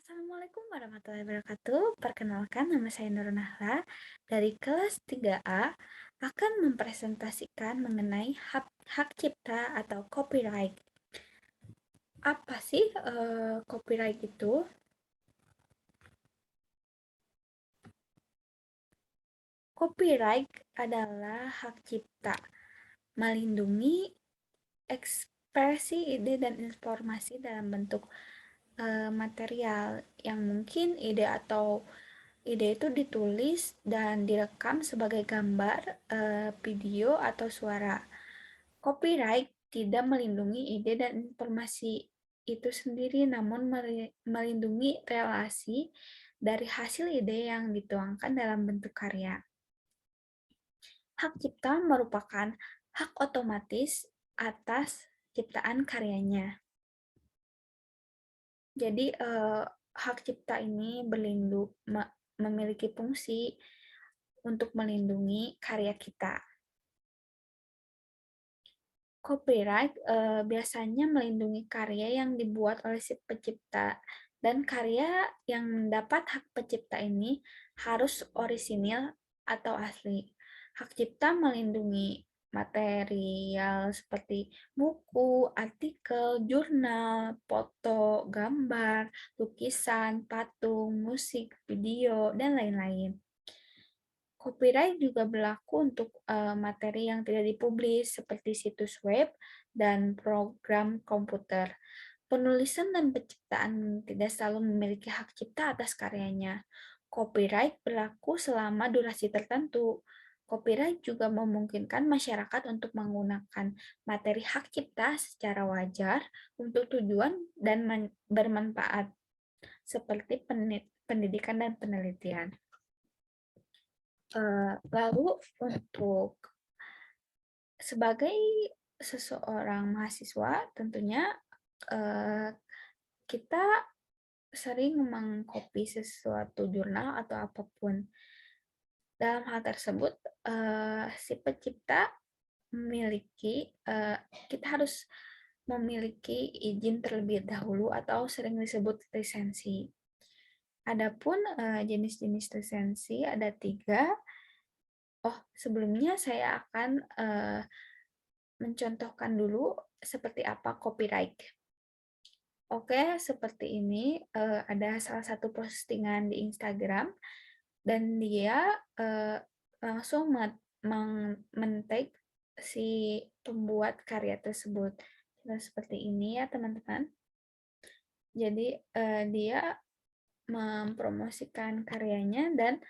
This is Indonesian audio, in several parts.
Assalamualaikum warahmatullahi wabarakatuh. Perkenalkan, nama saya Nur Nahla dari kelas 3A akan mempresentasikan mengenai hak cipta atau copyright. Apa sih copyright itu? Copyright adalah hak cipta, melindungi ekspresi ide dan informasi dalam bentuk material yang mungkin ide itu ditulis dan direkam sebagai gambar, video, atau suara. Copyright tidak melindungi ide dan informasi itu sendiri, namun melindungi relasi dari hasil ide yang dituangkan dalam bentuk karya. Hak cipta merupakan hak otomatis atas ciptaan karyanya. Jadi, hak cipta ini memiliki fungsi untuk melindungi karya kita. Copyright biasanya melindungi karya yang dibuat oleh si pencipta, dan karya yang mendapat hak pencipta ini harus orisinil atau asli. Hak cipta melindungi material seperti buku, artikel, jurnal, foto, gambar, lukisan, patung, musik, video, dan lain-lain. Copyright juga berlaku untuk materi yang tidak dipublis seperti situs web dan program komputer. Penulisan dan penciptaan tidak selalu memiliki hak cipta atas karyanya. Copyright berlaku selama durasi tertentu. Copyright juga memungkinkan masyarakat untuk menggunakan materi hak cipta secara wajar untuk tujuan dan bermanfaat, seperti pendidikan dan penelitian. Lalu untuk sebagai seseorang mahasiswa, tentunya kita sering mengcopy sesuatu jurnal atau apapun. Dalam hal tersebut, si pencipta kita harus memiliki izin terlebih dahulu atau sering disebut lisensi. Adapun jenis-jenis lisensi ada 3. Oh, sebelumnya saya akan mencontohkan dulu seperti apa copyright. Oke, seperti ini ada salah satu postingan di Instagram dan dia langsung men-tag si pembuat karya tersebut. Nah, seperti ini ya teman-teman. Jadi dia mempromosikan karyanya dan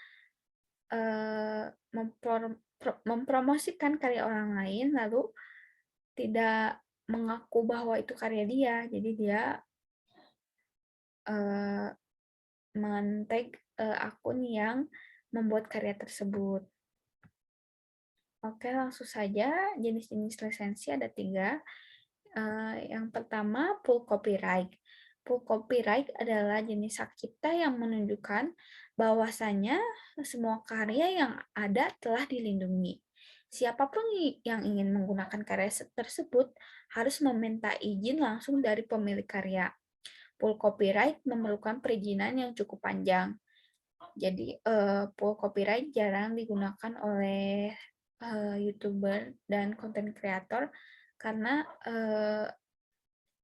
mempromosikan karya orang lain, lalu tidak mengaku bahwa itu karya dia. Jadi dia men-tag akun yang membuat karya tersebut. Oke, langsung saja. Jenis-jenis lisensi ada 3. Yang pertama, full copyright. Full copyright adalah jenis hak cipta yang menunjukkan bahwasanya semua karya yang ada telah dilindungi. Siapapun yang ingin menggunakan karya tersebut harus meminta izin langsung dari pemilik karya. Full copyright memerlukan perizinan yang cukup panjang. Jadi, full copyright jarang digunakan oleh YouTuber dan konten kreator karena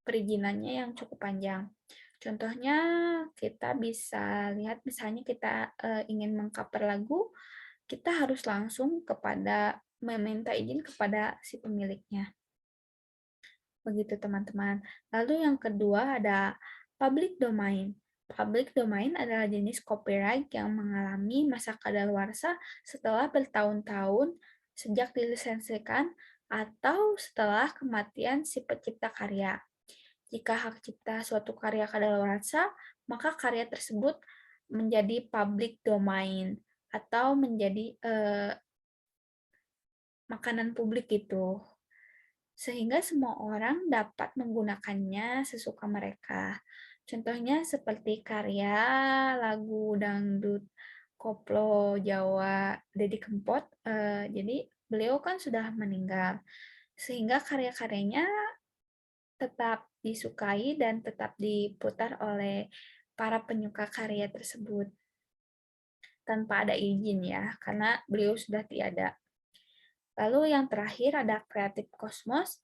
perizinannya yang cukup panjang. Contohnya kita bisa lihat misalnya kita ingin meng-cover lagu, kita harus langsung meminta izin kepada si pemiliknya. Begitu teman-teman. Lalu yang kedua ada public domain. Public domain adalah jenis copyright yang mengalami masa kadaluarsa setelah bertahun-tahun sejak dilisensikan atau setelah kematian si pencipta karya. Jika hak cipta suatu karya kadaluarsa, maka karya tersebut menjadi public domain atau menjadi makanan publik gitu, sehingga semua orang dapat menggunakannya sesuka mereka. Contohnya seperti karya lagu dangdut koplo Jawa Deddy Kempot. Jadi beliau kan sudah meninggal, sehingga karya-karyanya tetap disukai dan tetap diputar oleh para penyuka karya tersebut tanpa ada izin ya, karena beliau sudah tiada. Lalu yang terakhir ada Creative Cosmos,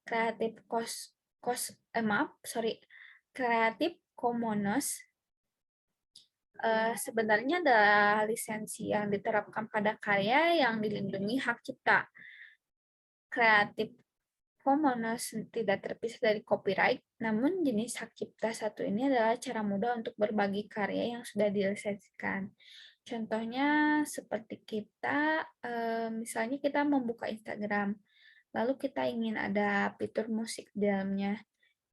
Creative Cos, Cos maaf, sorry, Creative Commons. Sebenarnya ada lisensi yang diterapkan pada karya yang dilindungi hak cipta. Creative Commons tidak terpisah dari copyright, namun jenis hak cipta satu ini adalah cara mudah untuk berbagi karya yang sudah dilisensikan. Contohnya seperti kita, misalnya kita membuka Instagram, lalu kita ingin ada fitur musik di dalamnya.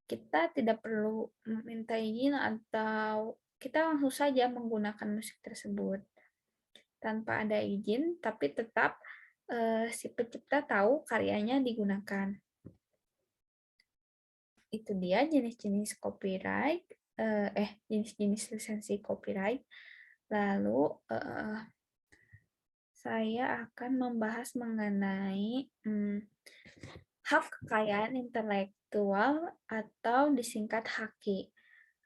Kita tidak perlu meminta izin atau kita langsung saja menggunakan musik tersebut tanpa ada izin, tapi tetap si pencipta tahu karyanya digunakan. Itu dia jenis-jenis copyright, jenis-jenis lisensi copyright. Lalu saya akan membahas mengenai hak kekayaan intelektual atau disingkat HAKI.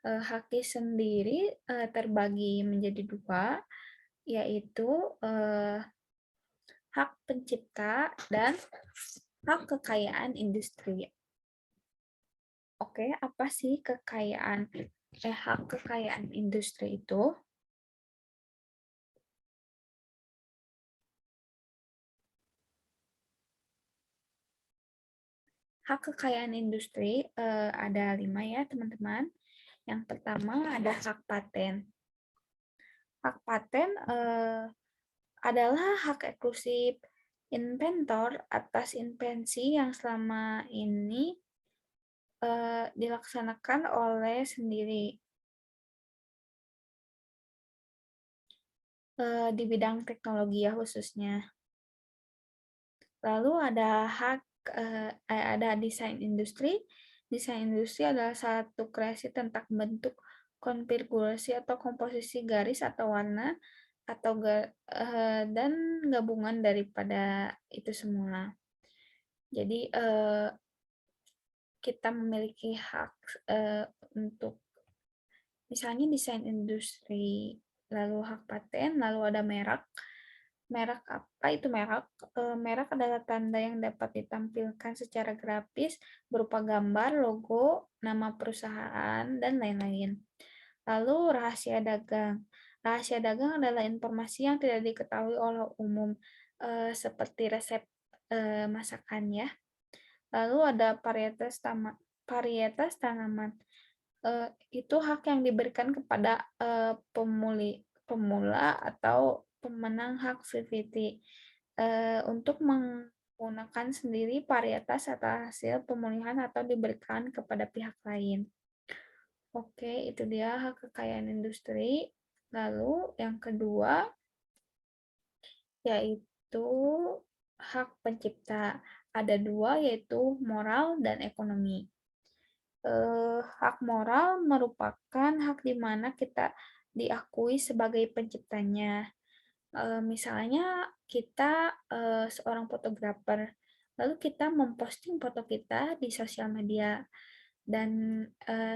HAKI sendiri terbagi menjadi dua, yaitu hak pencipta dan hak kekayaan industri. Oke, apa sih hak kekayaan industri itu? Hak kekayaan industri ada 5 ya teman-teman. Yang pertama ada hak paten. Hak paten adalah hak eksklusif inventor atas invensi yang selama ini dilaksanakan oleh sendiri di bidang teknologi ya khususnya. Lalu ada desain industri. Desain industri adalah satu kreasi tentang bentuk, konfigurasi atau komposisi garis atau warna atau dan gabungan daripada itu semua. Jadi kita memiliki hak untuk misalnya desain industri, lalu hak paten, lalu ada merek. Merek apa itu merek? Merek adalah tanda yang dapat ditampilkan secara grafis berupa gambar, logo, nama perusahaan, dan lain-lain. Lalu rahasia dagang. Rahasia dagang adalah informasi yang tidak diketahui oleh umum, seperti resep masakan ya. Lalu ada varietas tanaman. Itu hak yang diberikan kepada pemula atau pemenang hak VVT untuk menggunakan sendiri varietas atau hasil pemulihan atau diberikan kepada pihak lain. Oke, itu dia hak kekayaan industri. Lalu yang kedua yaitu hak pencipta. Ada dua, yaitu moral dan ekonomi. Hak moral merupakan hak di mana kita diakui sebagai penciptanya. Misalnya kita seorang fotografer, lalu kita memposting foto kita di sosial media, dan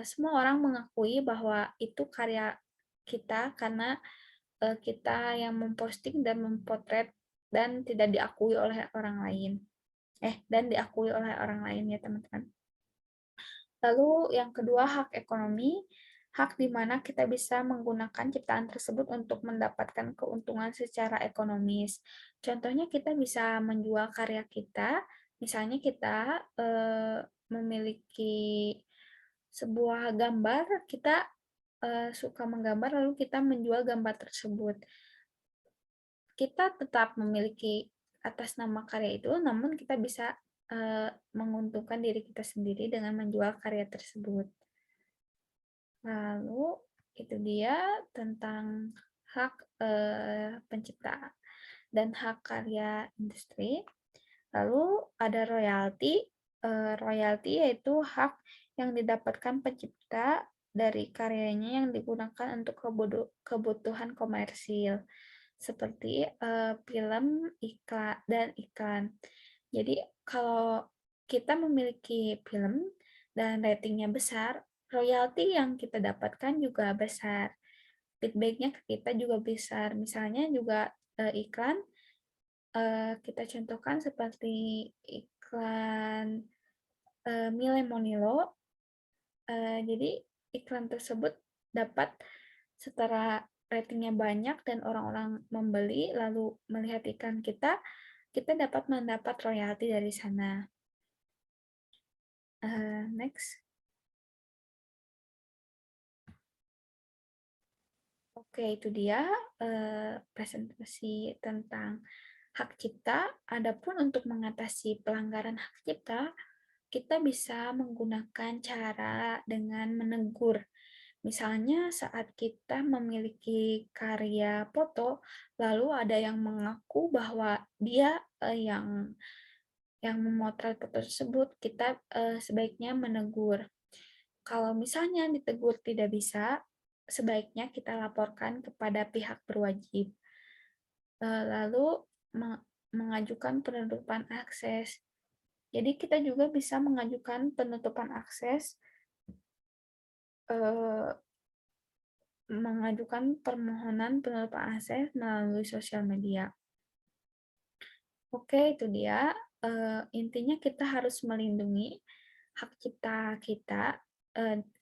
semua orang mengakui bahwa itu karya kita karena kita yang memposting dan mempotret dan tidak diakui oleh orang lain. Dan diakui oleh orang lain ya teman-teman. Lalu yang kedua hak ekonomi, hak di mana kita bisa menggunakan ciptaan tersebut untuk mendapatkan keuntungan secara ekonomis. Contohnya kita bisa menjual karya kita, misalnya kita memiliki sebuah gambar, kita suka menggambar lalu kita menjual gambar tersebut. Kita tetap memiliki atas nama karya itu, namun kita bisa menguntungkan diri kita sendiri dengan menjual karya tersebut. Lalu itu dia tentang hak pencipta dan hak karya industri. Lalu ada royalti. Royalti yaitu hak yang didapatkan pencipta dari karyanya yang digunakan untuk kebutuhan komersil seperti film, iklan, dan iklan. Jadi kalau kita memiliki film dan ratingnya besar, royalti yang kita dapatkan juga besar, feedback-nya ke kita juga besar. Misalnya juga, iklan, kita contohkan seperti iklan, Mile Monilo, jadi iklan tersebut dapat setelah ratingnya banyak dan orang-orang membeli lalu melihat iklan kita, kita dapat mendapat royalti dari sana. Next. Oke, itu dia presentasi tentang hak cipta. Adapun untuk mengatasi pelanggaran hak cipta, kita bisa menggunakan cara dengan menegur. Misalnya saat kita memiliki karya foto, lalu ada yang mengaku bahwa dia yang memotret foto tersebut, kita sebaiknya menegur. Kalau misalnya ditegur tidak bisa, sebaiknya kita laporkan kepada pihak berwajib. Lalu mengajukan penutupan akses. Jadi kita juga bisa mengajukan penutupan akses, mengajukan permohonan penutupan akses melalui sosial media. Oke, itu dia. Intinya kita harus melindungi hak cipta kita.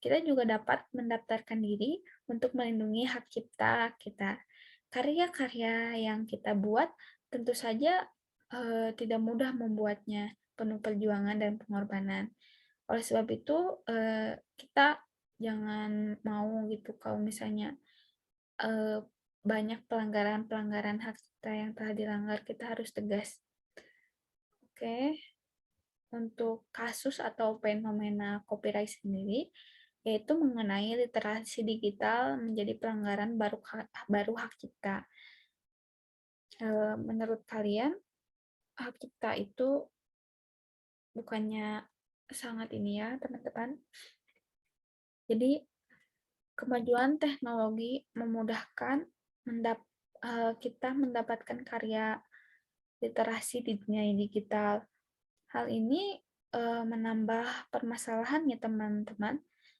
Kita juga dapat mendaftarkan diri untuk melindungi hak cipta kita. Karya-karya yang kita buat tentu saja tidak mudah membuatnya, penuh perjuangan dan pengorbanan. Oleh sebab itu, kita jangan mau gitu kalau misalnya banyak pelanggaran-pelanggaran hak cipta yang telah dilanggar, kita harus tegas. Oke, untuk kasus atau fenomena copyright sendiri, yaitu mengenai literasi digital menjadi pelanggaran baru hak cipta. Menurut kalian, hak cipta itu bukannya sangat ini ya, teman-teman. Jadi, kemajuan teknologi memudahkan kita mendapatkan karya literasi di dunia digital. Hal ini menambah permasalahan ya teman-teman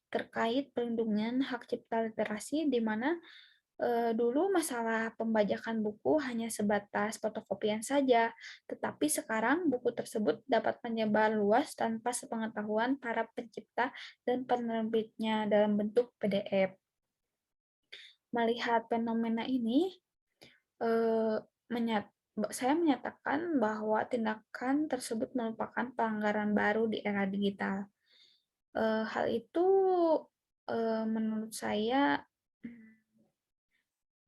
terkait perlindungan hak cipta literasi di mana dulu masalah pembajakan buku hanya sebatas fotokopian saja, tetapi sekarang buku tersebut dapat menyebar luas tanpa sepengetahuan para pencipta dan penerbitnya dalam bentuk PDF. Melihat fenomena ini, eh, saya menyatakan bahwa tindakan tersebut merupakan pelanggaran baru di era digital. Hal itu menurut saya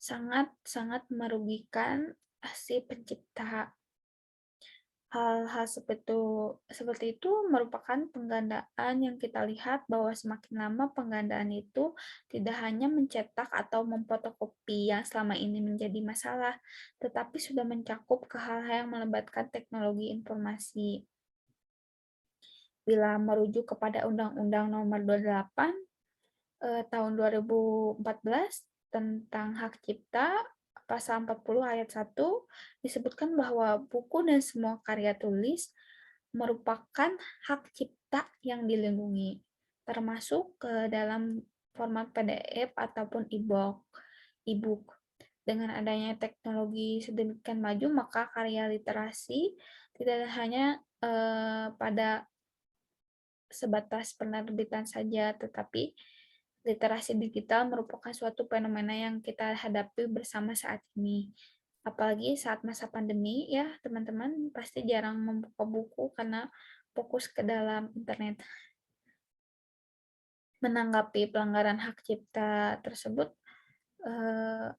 sangat-sangat merugikan si pencipta. Hal-hal seperti itu merupakan penggandaan yang kita lihat bahwa semakin lama penggandaan itu tidak hanya mencetak atau memfotokopi yang selama ini menjadi masalah, tetapi sudah mencakup ke hal-hal yang melibatkan teknologi informasi. Bila merujuk kepada Undang-Undang Nomor 28 tahun 2014 tentang hak cipta, pasal 40 ayat 1 disebutkan bahwa buku dan semua karya tulis merupakan hak cipta yang dilindungi, termasuk ke dalam format PDF ataupun e-book. Dengan adanya teknologi sedemikian maju, maka karya literasi tidak hanya pada sebatas penerbitan saja, tetapi literasi digital merupakan suatu fenomena yang kita hadapi bersama saat ini. Apalagi saat masa pandemi ya, teman-teman pasti jarang membuka buku karena fokus ke dalam internet. Menanggapi pelanggaran hak cipta tersebut, eh,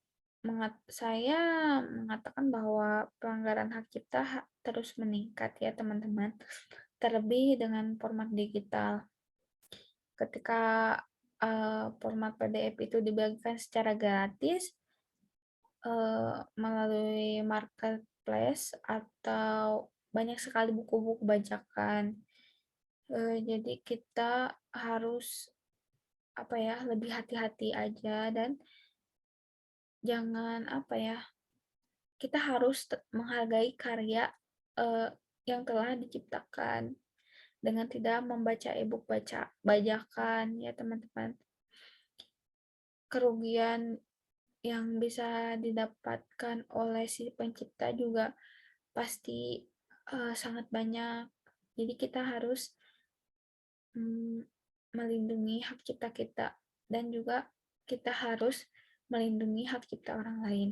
saya mengatakan bahwa pelanggaran hak cipta terus meningkat ya teman-teman, terlebih dengan format digital. Ketika format PDF itu dibagikan secara gratis melalui marketplace atau banyak sekali buku-buku bajakan. Jadi kita harus apa ya lebih hati-hati aja dan jangan apa ya kita harus menghargai karya yang telah diciptakan. dengan tidak membaca e-book bajakan ya teman-teman. Kerugian yang bisa didapatkan oleh si pencipta juga pasti sangat banyak. Jadi kita harus mm, melindungi hak cipta kita dan juga kita harus melindungi hak cipta orang lain.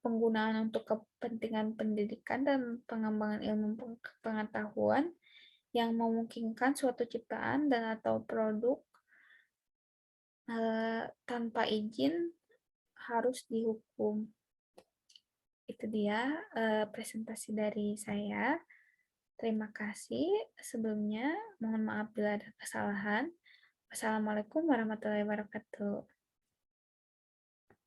Penggunaan untuk kepentingan pendidikan dan pengembangan ilmu pengetahuan yang memungkinkan suatu ciptaan dan atau produk tanpa izin harus dihukum. Itu dia presentasi dari saya. Terima kasih sebelumnya. Mohon maaf bila ada kesalahan. Wassalamualaikum warahmatullahi wabarakatuh.